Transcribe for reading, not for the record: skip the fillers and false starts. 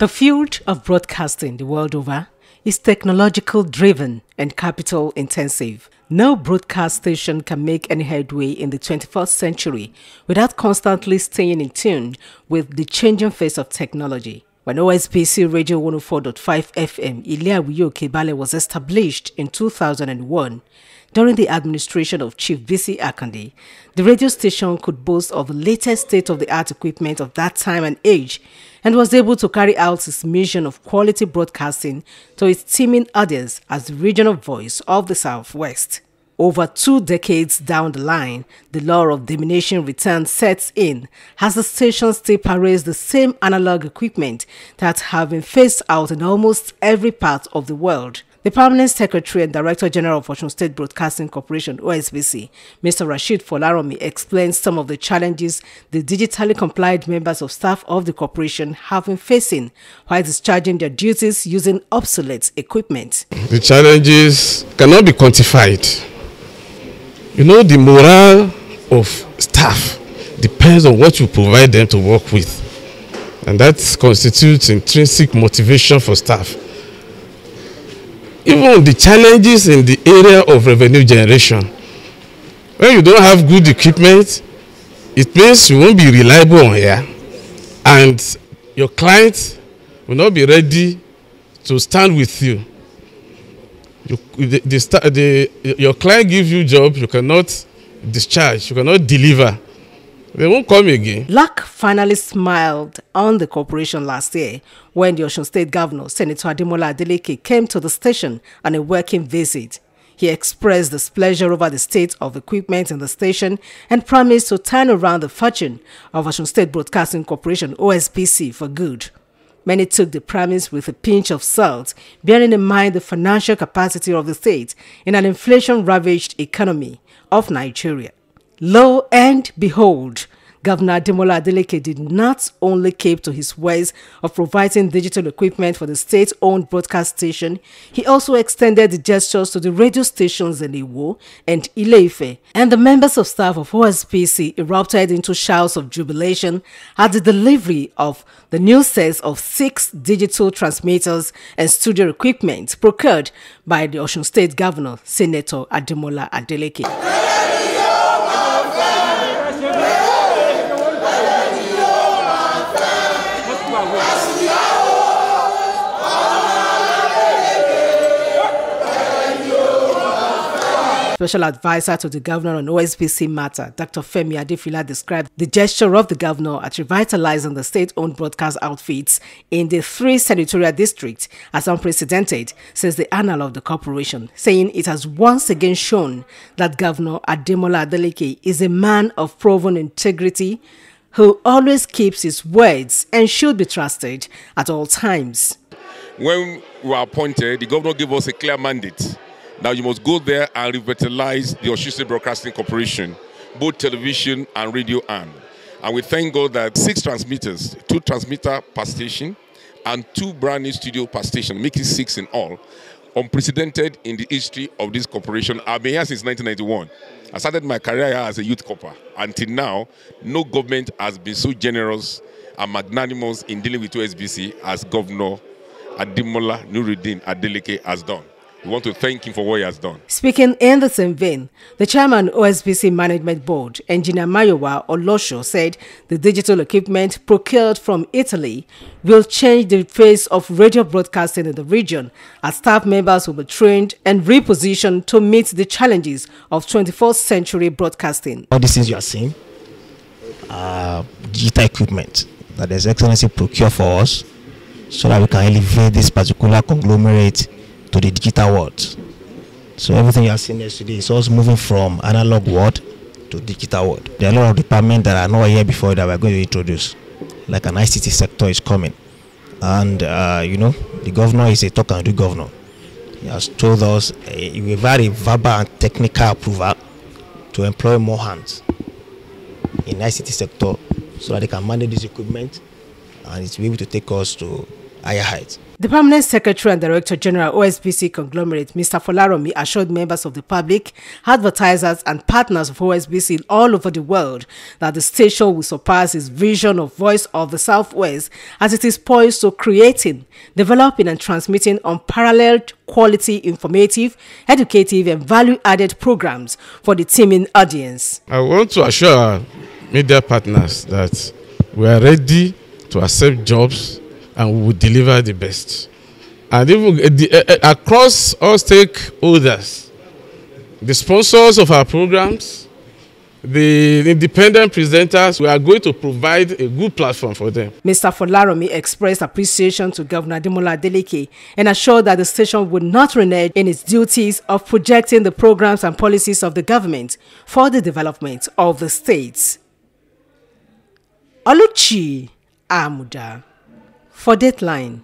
The field of broadcasting the world over is technological driven and capital intensive. No broadcast station can make any headway in the 21st century without constantly staying in tune with the changing face of technology. When Osbc Radio 104.5 FM Ile-Awiye Okebale was established in 2001, during the administration of Chief B.C. Akande, the radio station could boast of the latest state-of-the-art equipment of that time and age and was able to carry out its mission of quality broadcasting to its teeming audience as the regional voice of the Southwest. Over 2 decades down the line, the law of diminishing returns sets in as the station still parades the same analog equipment that have been phased out in almost every part of the world. The Permanent Secretary and Director General of Osun State Broadcasting Corporation, Osbc, Mr. Rashid Folaromi, explains some of the challenges the digitally compliant members of staff of the corporation have been facing while discharging their duties using obsolete equipment. The challenges cannot be quantified. You know, the morale of staff depends on what you provide them to work with. And that constitutes intrinsic motivation for staff. Even the challenges in the area of revenue generation. When you don't have good equipment, it means you won't be reliable on air. And your client will not be ready to stand with you. Your client gives you job, you cannot discharge, you cannot deliver. They won't come again. Luck finally smiled on the corporation last year when the Osun State Governor, Senator Adeleke, came to the station on a working visit. He expressed displeasure over the state of equipment in the station and promised to turn around the fortune of Osun State Broadcasting Corporation, OSBC, for good. Many took the promise with a pinch of salt, bearing in mind the financial capacity of the state in an inflation-ravaged economy of Nigeria. Lo and behold, Governor Adeleke did not only keep to his ways of providing digital equipment for the state-owned broadcast station, he also extended the gestures to the radio stations in Iwo and Ile-Ife, and the members of staff of Osbc erupted into shouts of jubilation at the delivery of the new sets of 6 digital transmitters and studio equipment procured by the Osun State Governor, Senator Adeleke. Special advisor to the governor on OSBC matter, Dr. Femi Adefila, described the gesture of the governor at revitalizing the state-owned broadcast outfits in the 3 senatorial districts as unprecedented since the annal of the corporation, saying it has once again shown that Governor Adeleke is a man of proven integrity who always keeps his words and should be trusted at all times. When we were appointed, the governor gave us a clear mandate. Now you must go there and revitalize the Osun State Broadcasting Corporation, both television and radio arm. And we thank God that 6 transmitters, 2 transmitter per station, and 2 brand new studio per station, making 6 in all, unprecedented in the history of this corporation. I've been here since 1991. I started my career here as a youth corper. Until now, no government has been so generous and magnanimous in dealing with OSBC as Governor Ademola Nuruddin Adeleke has done. We want to thank him for what he has done. Speaking in the same vein, the chairman OSBC Management Board, Engineer Mayowa Olosho, said the digital equipment procured from Italy will change the face of radio broadcasting in the region as staff members will be trained and repositioned to meet the challenges of 21st century broadcasting. All these things you are seeing digital equipment that His Excellency procure for us so that we can elevate this particular conglomerate to the digital world. So everything you are seeing yesterday is also moving from analog world to digital world. There are a lot of departments that are not here before that we're going to introduce, like an ICT sector is coming. And you know, the governor is a talk and do governor. He has told us a very verbal and technical approval to employ more hands in ICT sector so that they can manage this equipment and it's be able to take us to higher heights. The Permanent Secretary and Director General OSBC conglomerate, Mr. Folaromi, assured members of the public, advertisers and partners of OSBC all over the world that the station will surpass its vision of Voice of the Southwest as it is poised to creating, developing and transmitting unparalleled quality, informative, educative and value-added programs for the teeming audience. I want to assure our media partners that we are ready to accept jobs and we will deliver the best. And even across all stakeholders, the sponsors of our programs, the independent presenters, we are going to provide a good platform for them. Mr. Folaromi expressed appreciation to Governor Adeleke and assured that the station would not renege in its duties of projecting the programs and policies of the government for the development of the states. Oluchi Amuda for Dateline.